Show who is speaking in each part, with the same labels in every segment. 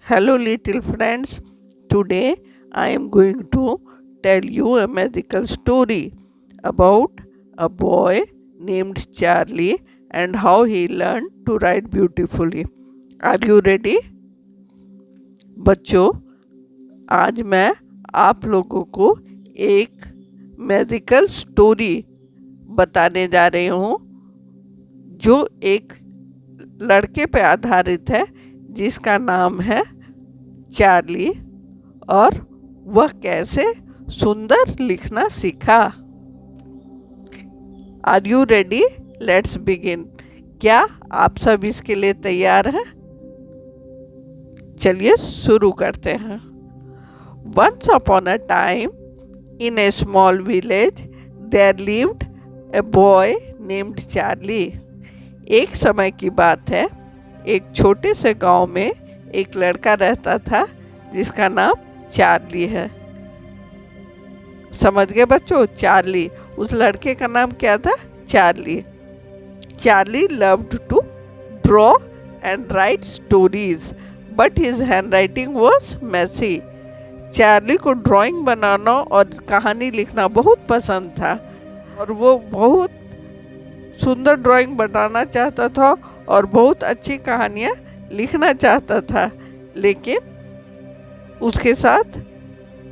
Speaker 1: Hello, little friends. Today I am going to tell you a magical story about a boy named Charlie and how he learned to write beautifully. Are you ready? बच्चों, आज मैं आप लोगों को एक magical story बताने जा रही हूँ जो एक लड़के पे आधारित है जिसका नाम है चार्ली और वह कैसे सुंदर लिखना सीखा। Are you ready? Let's begin. क्या आप सब इसके लिए तैयार हैं? चलिए शुरू करते हैं। Once upon a time in a small village there lived a boy named Charlie. एक समय की बात है, एक छोटे से गांव में एक लड़का रहता था जिसका नाम चार्ली है। समझ गए बच्चों? चार्ली, उस लड़के का नाम क्या था? Charlie. Charlie loved to draw and write stories but his handwriting was messy. Charlie को ड्राइंग बनाना और कहानी लिखना बहुत पसंद था और वो बहुत सुंदर ड्राइंग बनाना चाहता था और बहुत अच्छी कहानियाँ लिखना चाहता था, लेकिन उसके साथ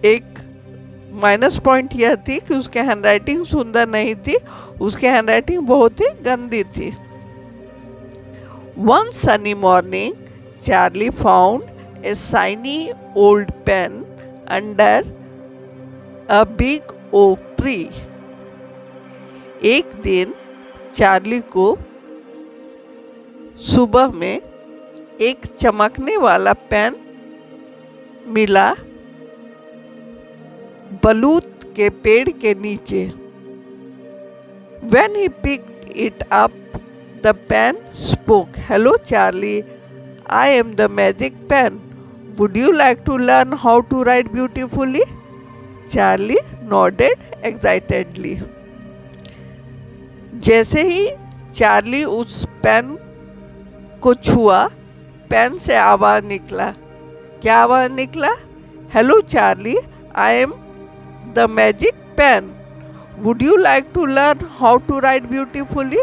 Speaker 1: एक माइनस पॉइंट यह थी कि उसके हैंडराइटिंग सुंदर नहीं थी, उसके हैंडराइटिंग बहुत ही गंदी थी। One sunny morning Charlie found a shiny old pen under a big oak tree. एक दिन चार्ली को सुबह में एक चमकने वाला पेन मिला बलूत के पेड़ के नीचे। When he picked it up, the pen spoke. Hello, Charlie. I am the magic pen. Would you like to learn how to write beautifully? Charlie nodded excitedly. जैसे ही चार्ली उस पेन को छुआ, पेन से आवाज निकला। क्या आवाज निकला? Hello Charlie, I am the magic pen. Would you like to learn how to write beautifully?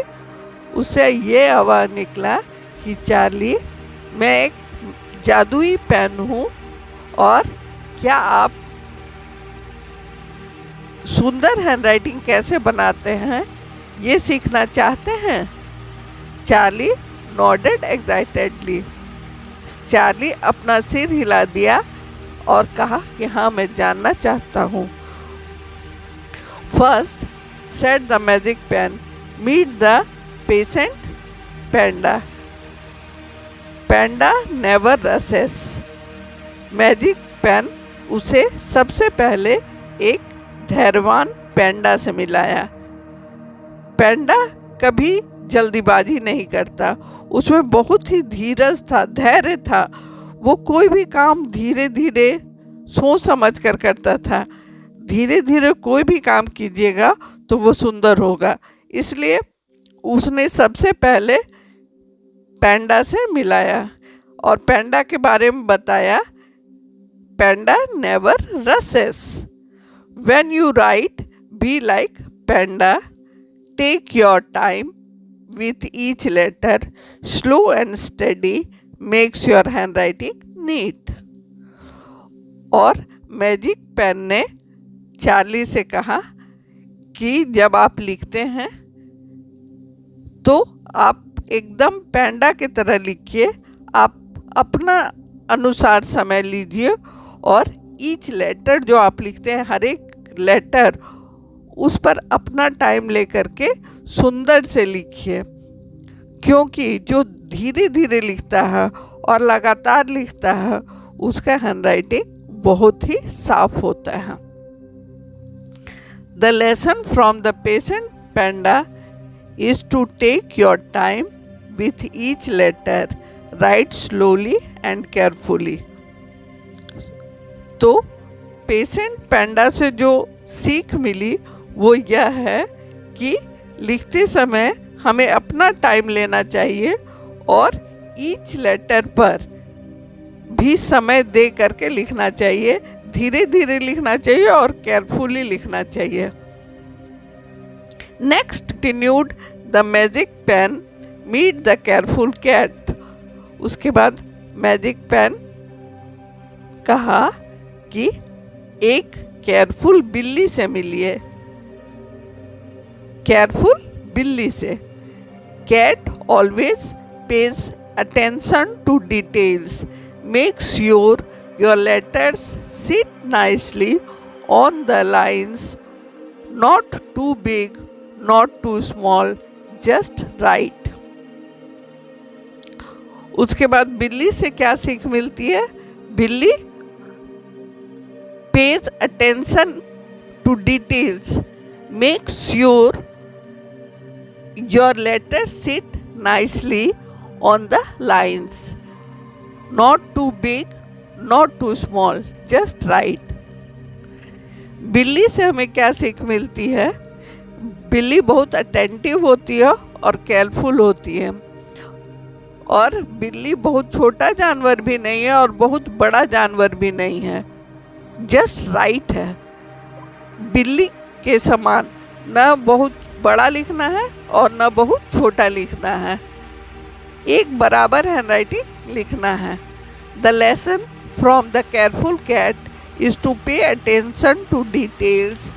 Speaker 1: उससे ये आवाज निकला कि चार्ली, मैं एक जादुई पेन हूँ और क्या आप सुंदर हैंडराइटिंग कैसे बनाते हैं ये सीखना चाहते हैं? Charlie nodded excitedly. चार्ली अपना सिर हिला दिया और कहा कि हाँ, मैं जानना चाहता हूँ। First said the magic pen, meet the patient panda. Panda never rushes. Magic pen उसे सबसे पहले एक धैर्यवान पैंडा से मिलाया। पैंडा कभी जल्दीबाजी नहीं करता, उसमें बहुत ही धीरज था, धैर्य था। वो कोई भी काम धीरे धीरे सोच समझ कर करता था। धीरे धीरे कोई भी काम कीजिएगा तो वो सुंदर होगा, इसलिए उसने सबसे पहले पैंडा से मिलाया और पैंडा के बारे में बताया। Panda never rushes. When you write be like panda, take your time with each letter, slow and steady makes your handwriting neat. और मैजिक पेन ने चार्ली से कहा कि जब आप लिखते हैं तो आप एकदम पैंडा की तरह लिखिए, आप अपना अनुसार समय लीजिए और ईच लेटर जो आप लिखते हैं, हर एक लेटर उस पर अपना टाइम लेकर के सुंदर से लिखिए, क्योंकि जो धीरे धीरे लिखता है और लगातार लिखता है उसका हैंडराइटिंग बहुत ही साफ होता है। The lesson from the patient panda is to take your time with each letter, write slowly and carefully. तो पेशेंट पैंडा से जो सीख मिली वो यह है कि लिखते समय हमें अपना टाइम लेना चाहिए और ईच लेटर पर भी समय दे करके लिखना चाहिए, धीरे धीरे लिखना चाहिए और केयरफुली लिखना चाहिए। Next continued the magic pen meet the careful cat. उसके बाद मैजिक पेन कहा कि एक केयरफुल बिल्ली से मिलिए, केयरफुल बिल्ली से। Cat always pays attention to details. Make sure your letters sit nicely on the lines, not too big, not too small, just right. उसके बाद बिल्ली से क्या सीख मिलती है? बिल्ली pays attention to details. Make sure your letters sit nicely on the lines, not too big, not too small, just right. बिल्ली से हमें क्या सीख मिलती है? बिल्ली बहुत अटेंटिव होती है और केयरफुल होती है, और बिल्ली बहुत छोटा जानवर भी नहीं है और बहुत बड़ा जानवर भी नहीं है, जस्ट राइट है। बिल्ली के समान न बहुत बड़ा लिखना है और न बहुत छोटा लिखना है, एक बराबर हैंडराइटिंग लिखना है। The lesson from the careful cat is to pay attention to details,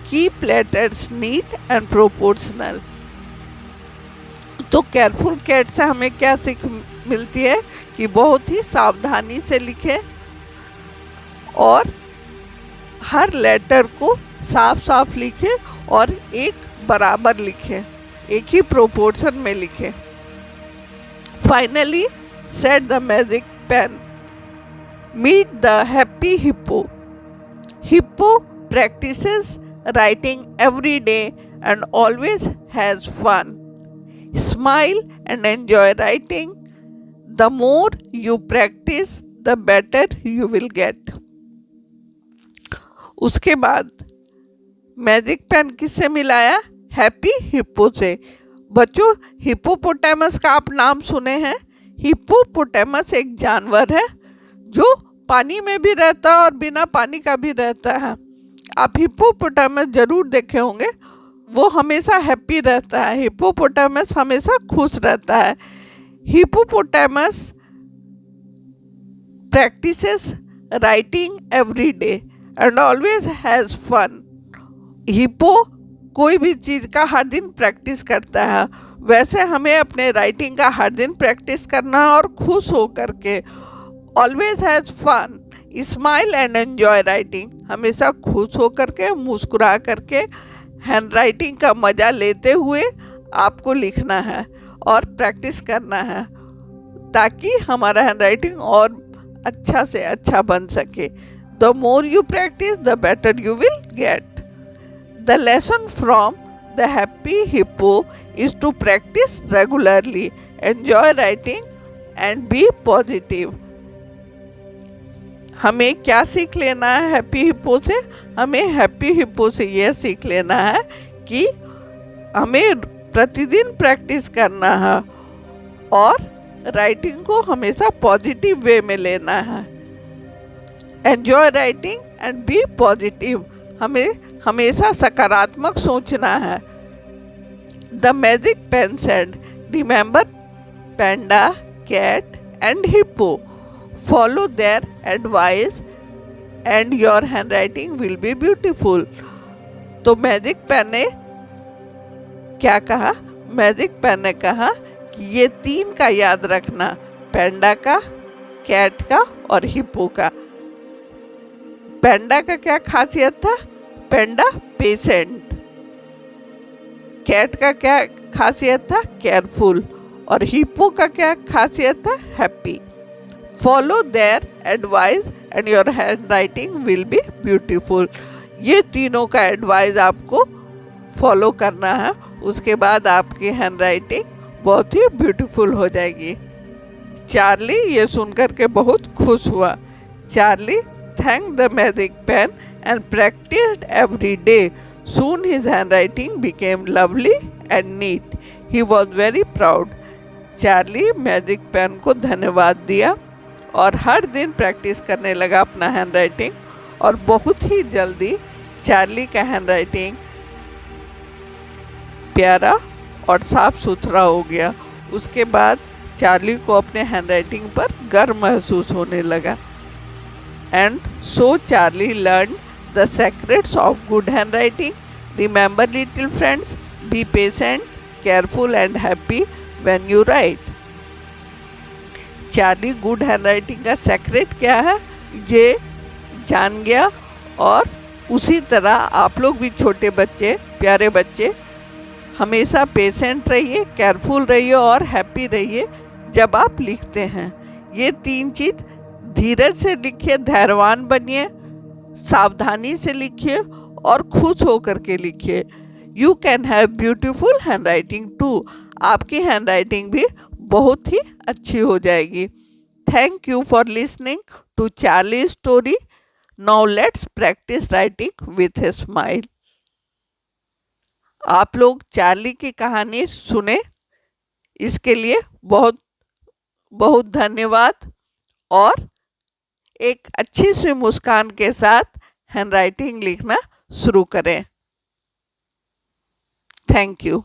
Speaker 1: keep letters neat and proportional. तो केयरफुल कैट से हमें क्या सीख मिलती है कि बहुत ही सावधानी से लिखें और हर लेटर को साफ साफ लिखें और एक बराबर लिखें, एक ही प्रोपोर्शन में लिखें। Finally, said the magic pen, meet the happy hippo. Hippo practices writing every day and always has fun. Smile and enjoy writing. The more you practice, the better you will get. उसके बाद magic pen किससे मिलाया? Happy hippo से। बच्चों, hippopotamus का आप नाम सुने हैं? हिप्पोपोटामस एक जानवर है जो पानी में भी रहता है और बिना पानी का भी रहता है। आप हिप्पोपोटामस जरूर देखे होंगे, वो हमेशा हैप्पी रहता है, हिप्पोपोटामस हमेशा खुश रहता है। Hippopotamus practises writing every day and always has fun. Hippo कोई भी चीज़ का हर दिन प्रैक्टिस करता है, वैसे हमें अपने राइटिंग का हर दिन प्रैक्टिस करना है और खुश हो करके। Always has fun, smile and enjoy writing. हमेशा खुश हो करके, मुस्कुरा करके, हैंड राइटिंग का मज़ा लेते हुए आपको लिखना है और प्रैक्टिस करना है, ताकि हमारा हैंड राइटिंग और अच्छा से अच्छा बन सके। The more you practice, the better you will get. The lesson from the happy hippo is to practice regularly, enjoy writing and be positive. हमें क्या सीख लेना है हैप्पी हिप्पो से? हमें हैप्पी हिप्पो से यह सीख लेना है कि हमें प्रतिदिन प्रैक्टिस करना है और राइटिंग को हमेशा पॉजिटिव वे में लेना है। Enjoy writing and be positive, हमें हमेशा सकारात्मक सोचना है। The magic pen said, remember panda, cat and hippo, follow their advice and your hand writing will be beautiful. तो मैजिक पेन ने क्या कहा? मैजिक पेन ने कहा कि ये तीन का याद रखना, पैंडा का, कैट का और हिप्पो का। पैंडा का क्या खासियत था? पैंडा पेशेंट। कैट का क्या खासियत था? केयरफुल। और हिप्पो का क्या खासियत था? Happy. Follow their advice and your hand writing will be beautiful. ये तीनों का एडवाइस आपको फॉलो करना है, उसके बाद आपकी हैंड राइटिंग बहुत ही ब्यूटीफुल हो जाएगी। चार्ली ये सुनकर के बहुत खुश हुआ। Charlie thanked the magic pen and practiced every day. Soon his handwriting became lovely and neat. He was very proud. Charlie magic pen को धन्यवाद दिया और हर दिन प्रैक्टिस करने लगा अपना हैंड राइटिंग, और बहुत ही जल्दी चार्ली का हैंड राइटिंग प्यारा और साफ सुथरा हो गया। उसके बाद चार्ली को अपने हैंड राइटिंग पर गर्व महसूस होने लगा। And so Charlie learn the secrets of good hand writing. Remember little friends, be patient, careful and happy when you right. Charlie good hand writing का सेक्रेट क्या है ये जान गया, और उसी तरह आप लोग भी छोटे बच्चे, प्यारे बच्चे, हमेशा पेशेंट रहिए, केयरफुल रहिए और हैप्पी रहिए जब आप लिखते हैं। ये 3 चीज़ धीरज से लिखिए, धैर्यवान बनिए, सावधानी से लिखिए और खुश होकर के लिखिए। You can have beautiful hand writing too. आपकी हैंड राइटिंग भी बहुत ही अच्छी हो जाएगी। Thank you for listening to Charlie story. Now let's practise writing with a smile. आप लोग चार्ली की कहानी सुने, इसके लिए बहुत बहुत धन्यवाद, और एक अच्छी सी मुस्कान के साथ हैंड राइटिंग लिखना शुरू करें। Thank you.